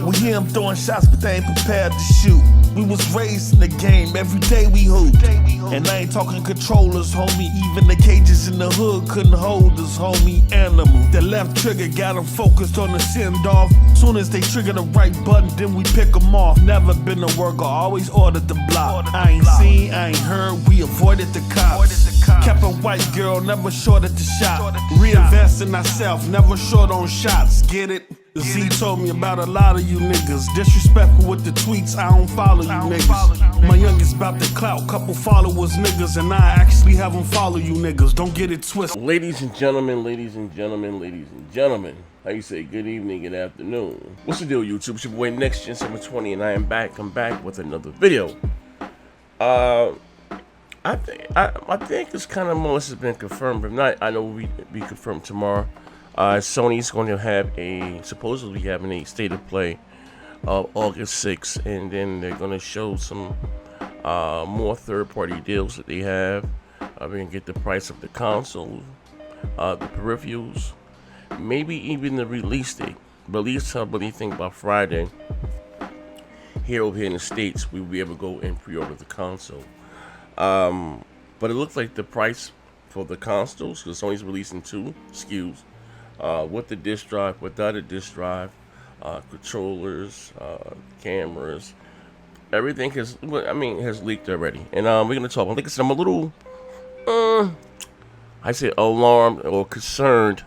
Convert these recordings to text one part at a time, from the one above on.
We hear them throwing shots, but they ain't prepared to shoot. We was raised in the game, every day we hoop. And I ain't talking controllers, homie. Even the cages in the hood couldn't hold us, homie. Animal. The left trigger got them focused on the send off. Soon as they trigger the right button, then we pick them off. Never been a worker, always ordered the block. I ain't seen, I ain't heard, we avoided the cops. Kept a white girl, never short at the shop. Reinvest in ourselves, never short on shots. Get it? Z told me about a lot of you niggas. Disrespectful with the tweets, I don't follow you niggas. My youngest about the clout, couple followers niggas, and I actually have them follow you niggas. Don't get it twisted. Ladies and gentlemen, ladies and gentlemen, ladies and gentlemen. How you say good evening, good afternoon. What's the deal, YouTube? It's your boy Next Gen 720, and I am back. I'm back with another video. I think it's kind of more or less has been confirmed, but if not, I know will be confirmed tomorrow. Sony's going to have supposedly having a state of play August 6th, and then they're going to show some more third-party deals that they have. We're going to get the price of the console, the peripherals, maybe even the release date. But at least I really think by Friday, here in the States, we will be able to go and pre-order the console. But it looks like the price for the consoles, because Sony's releasing 2 SKUs, with the disc drive, without a disc drive, controllers, cameras, everything has leaked already. And we're gonna talk. I think I'm a little, I say alarmed or concerned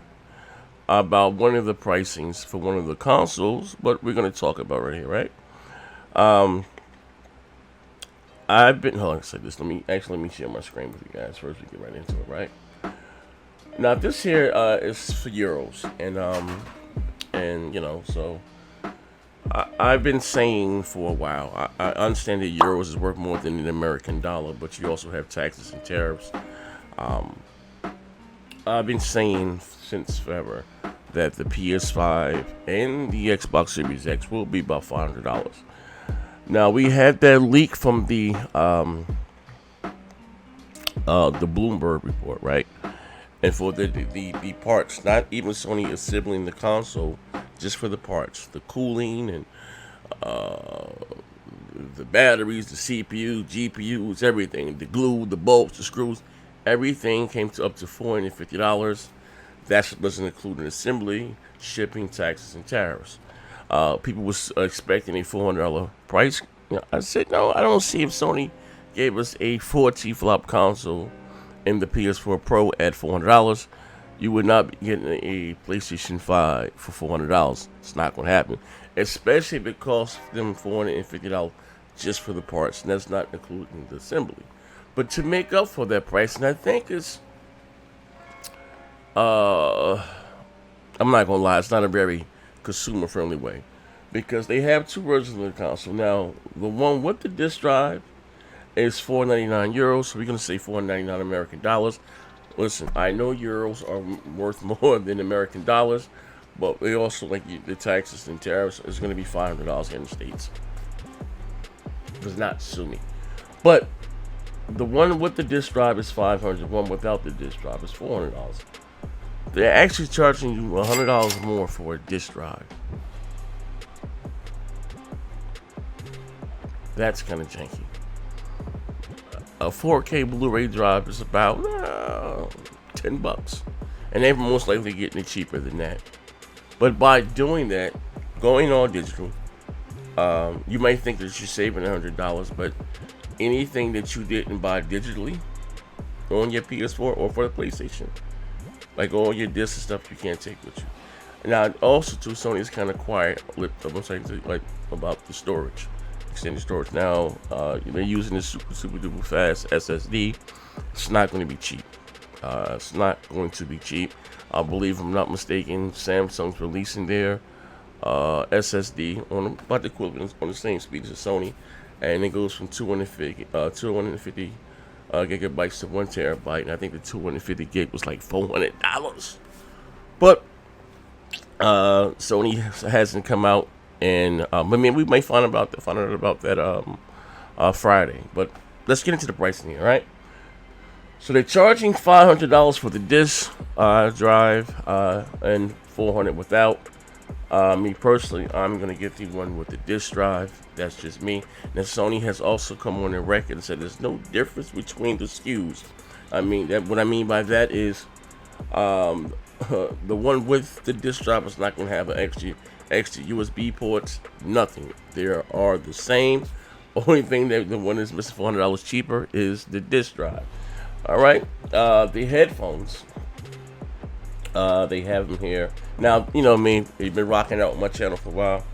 about one of the pricings for one of the consoles, but we're gonna talk about right here, right? Hold on a second. Let me share my screen with you guys first. We get right into it, right? Now this here is for euros, and you know, so I've been saying for a while. I understand that euros is worth more than an American dollar, but you also have taxes and tariffs. I've been saying since forever that the PS5 and the Xbox Series X will be about $500. Now we had that leak from the Bloomberg report, right? And for the parts, not even Sony assembling the console, just for the parts, the cooling and the batteries, the CPU, GPUs, everything, the glue, the bolts, the screws, everything came to up to $450. That doesn't include an assembly, shipping, taxes, and tariffs. People was expecting a $400 price. You know, I said, no, I don't see if Sony gave us a 4T-flop console in the PS4 Pro at $400. You would not be getting a PlayStation 5 for $400. It's not going to happen. Especially if it costs them $450 just for the parts. And that's not including the assembly. But to make up for that price, and I think it's... I'm not going to lie, it's not a very consumer-friendly way, because they have 2 versions of the console. Now, the one with the disc drive is €499, so we're going to say $499 American dollars. Listen, I know euros are worth more than American dollars, but they also, like the taxes and tariffs, is going to be $500 here in the States. Does not sue me. But the one with the disc drive is $500. The one without the disc drive is $400. They're actually charging you $100 more for a disc drive. That's kind of janky. A 4K Blu-ray drive is about $10, and they're most likely getting it cheaper than that. But by doing that, going all digital, you might think that you're saving $100, but anything that you didn't buy digitally on your PS4 or for the PlayStation, like all your discs and stuff, you can't take with you. Now, also too, Sony is kind of quiet about the storage, extended storage. Now, they're using this super duper fast SSD. It's not going to be cheap. It's not going to be cheap. I believe, if I'm not mistaken, Samsung's releasing their SSD on about the equivalent, on the same speed as Sony, and it goes from 250 gigabytes to 1 terabyte, and I think the 250 gig was like $400. But Sony hasn't come out, and I mean, we may find out about that Friday. But let's get into the pricing here, right? So they're charging $500 for the disc drive and $400 without. Me personally, I'm gonna get the one with the disk drive. That's just me. Now Sony has also come on the record and said there's no difference between the SKUs. I mean that. What I mean by that is, um, the one with the disk drive is not gonna have an extra USB ports. Nothing. They are the same. Only thing that the one is missing $400 cheaper is the disk drive. All right. The headphones. They have them here. Now, you know me, you've been rocking out with my channel for a while.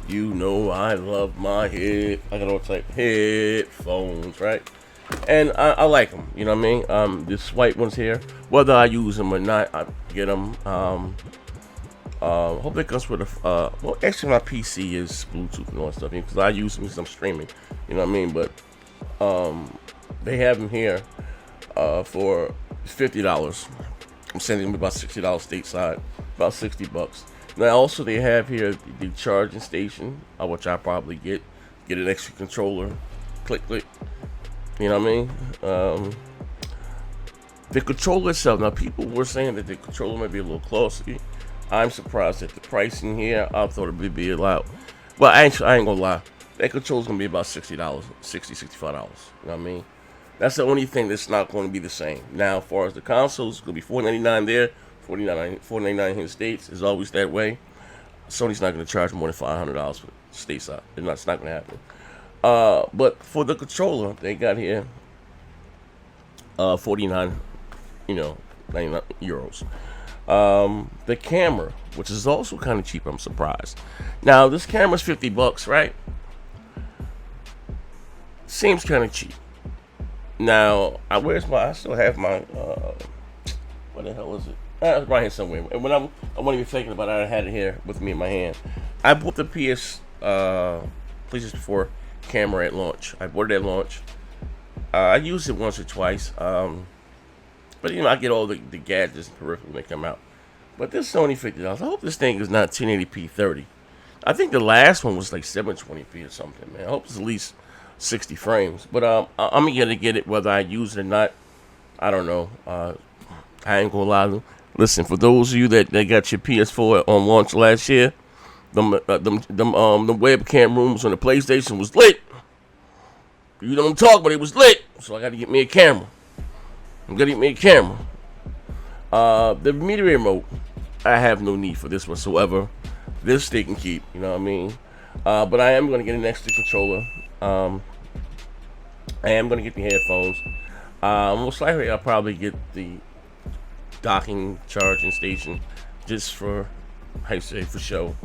You know I love my I got all type headphones, right? And I like them, you know what I mean? This white ones here, whether I use them or not, I get them. Hope it comes with a, well, actually my PC is Bluetooth and all that stuff, because I use them because I'm streaming, you know what I mean? But, they have them here, for $50. I'm sending them about $60 stateside, about $60. Now also they have here the charging station, which I probably get an extra controller, click, you know what I mean? The controller itself, now people were saying that the controller might be a little costly. I'm surprised at the pricing here. I thought it would be a lot. Well, actually, I ain't gonna lie, that controller's gonna be about $60, $65, you know what I mean? That's the only thing that's not going to be the same. Now, as far as the consoles, it's going to be $499 there, $499 here in the States. It's always that way. Sony's not going to charge more than $500 for stateside. It's not going to happen. But for the controller, they got here 49, 99 euros. The camera, which is also kind of cheap, I'm surprised. Now, this camera's $50, right? Seems kind of cheap. Now, I still have my, what the hell is it? It's right here somewhere. And when I wasn't even thinking about it, I had it here with me in my hand. I bought the PlayStation 4 camera at launch. I bought it at launch. I used it once or twice. But, I get all the gadgets and peripherals when they come out. But this is only $50. I hope this thing is not 1080p 30. I think the last one was like 720p or something, man. I hope it's at least 60 frames, but I'm gonna get it whether I use it or not. I don't know. I ain't gonna lie. Listen, for those of you that got your PS4 on launch last year, the webcam rooms on the PlayStation was lit. You don't talk, but it was lit. So I got to get me a camera. The media remote, I have no need for this whatsoever. This they can keep, you know what I mean? But I am going to get an extra controller. I am going to get the headphones. Most likely I'll probably get the docking charging station just for, for show.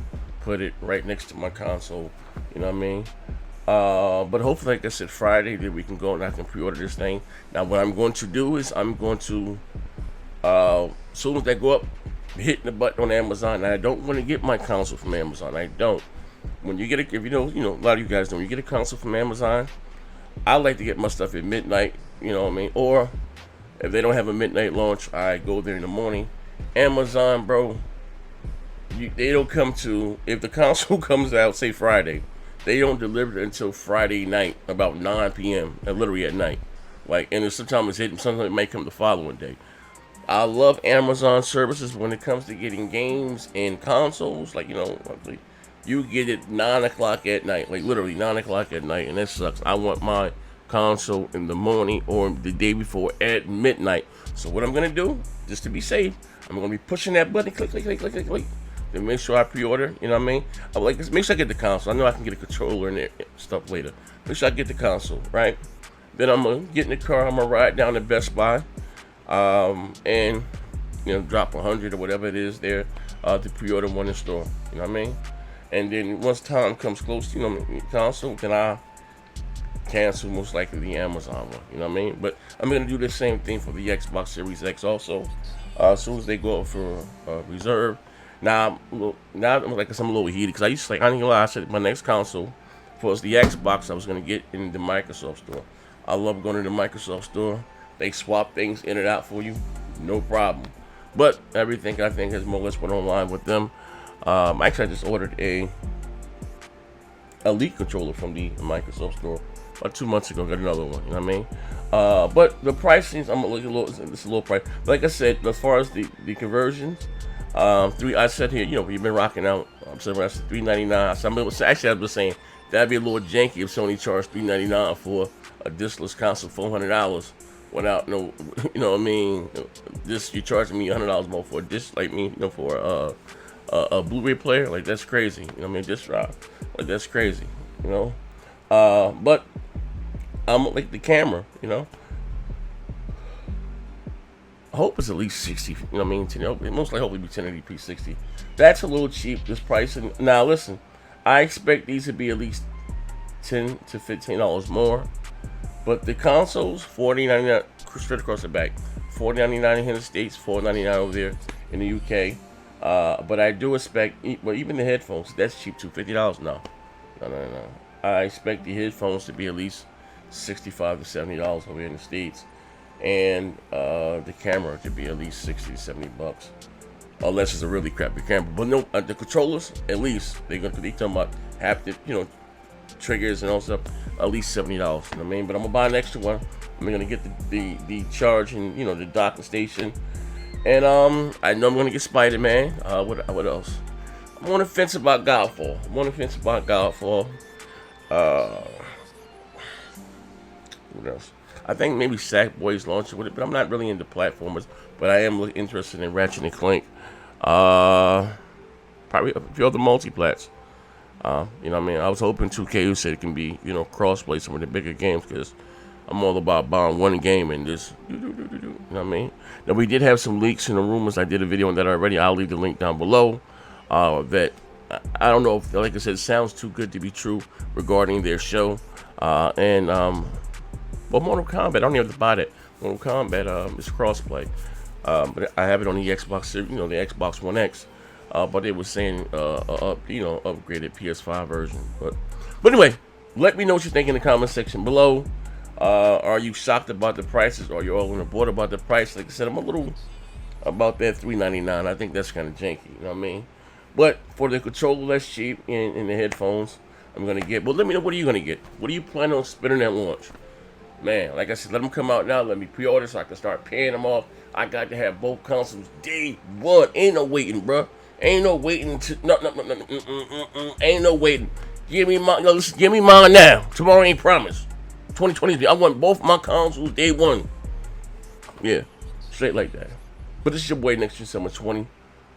Put it right next to my console, you know what I mean? But hopefully, like I said, Friday, that we can go and I can pre-order this thing. Now, what I'm going to do is I'm going to, as soon as they go up, hitting the button on Amazon. And I don't want to get my console from Amazon. I don't. When you get it, if you know, a lot of you guys know, when you get a console from Amazon, I like to get my stuff at midnight, you know what I mean? Or if they don't have a midnight launch, I go there in the morning. Amazon, bro, they don't come to, if the console comes out, say Friday, they don't deliver it until Friday night, about 9 p.m., literally at night. Like, and sometimes it's hitting, sometimes it may come the following day. I love Amazon services when it comes to getting games and consoles. Like, you get it 9 o'clock at night, like literally 9 o'clock at night, and that sucks. I want my console in the morning or the day before at midnight. So what I'm gonna do, just to be safe, I'm gonna be pushing that button, click, to make sure I pre-order. You know what I mean? I like this. Make sure I get the console. I know I can get a controller and stuff later. Make sure I get the console, right? Then I'm gonna get in the car. I'm gonna ride down to Best Buy, and drop 100 or whatever it is there to pre-order one in store. You know what I mean? And then once time comes close to the console, then I cancel most likely the Amazon one. You know what I mean? But I'm gonna do the same thing for the Xbox Series X also. As soon as they go up for reserve. Now I'm a little heated because I used to I didn't lie. I said my next console was the Xbox. I was gonna get in the Microsoft store. I love going to the Microsoft store. They swap things in and out for you, no problem. But everything I think has more or less went online with them. Actually, I just ordered a Elite controller from the Microsoft store about 2 months ago. Got another one. You know what I mean? But the pricing, I'm gonna look a little. It's a little price. Like I said, as far as the conversions, I said here, you know, we've been rocking out. I'm saying that's $399. Actually, I was saying that'd be a little janky if Sony charged $399 for a discless console, $400 without no, you know what I mean? This you charging me $100 more for a disc, like me, you know, for a Blu-ray player, like that's crazy. You know what I mean? Disc drive, like that's crazy. You know, but I'm like the camera, you know. I hope it's at least 60. You know what I mean? It most likely hopefully be 1080p 60. That's a little cheap. This price. And now listen, I expect these to be at least $10 to $15 more. But the consoles, $40.99 straight across the back, $40.99 here in the States, $4.99 over there in the UK. But I do expect, well, even the headphones, that's cheap too. $50 no. I expect the headphones to be at least $65 to $70 over here in the States. And the camera to be at least 60 to 70 bucks, unless it's a really crappy camera. But no, the controllers, at least they talking about haptic, you know, triggers and all stuff, at least $70. You know what I mean? But I'm gonna buy an extra one. I'm gonna get the charge and, you know, the docking station. And I know I'm gonna get Spider-Man. What else? I'm on the fence about Godfall. What else? I think maybe Sackboy's launching with it, but I'm not really into platformers. But I am interested in Ratchet and Clank. Probably a few other multiplats. You know what I mean? I was hoping 2K said it can be, you know, cross-play some of the bigger games, because I'm all about buying one game and just you know what I mean? Now, we did have some leaks and rumors. I did a video on that already. I'll leave the link down below. That I don't know if, like I said, it sounds too good to be true regarding their show. Well, Mortal Kombat, I don't even have to buy that. Mortal Kombat is crossplay, but I have it on the Xbox, you know, the Xbox One X. But they were saying, you know, upgraded PS5 version. But anyway, let me know what you think in the comment section below. Are you shocked about the prices? Or are you all on the board about the price? Like I said, I'm a little about that $399. I think that's kind of janky. You know what I mean? But for the controller, that's cheap, and the headphones, I'm gonna get. Well, let me know, what are you gonna get? What are you planning on spending at launch? Man, like I said, let them come out now. Let me pre-order so I can start paying them off. I got to have both consoles day one. Ain't no waiting, bro. Ain't no waiting. Ain't no waiting. Give me mine. Listen, give me mine now. Tomorrow ain't promised. 2020. I want both my consoles day one. Yeah, straight like that. But this is your boy Next Gen Summer 20.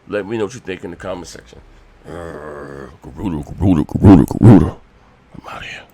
Let me know what you think in the comment section. Garuda. I'm out of here.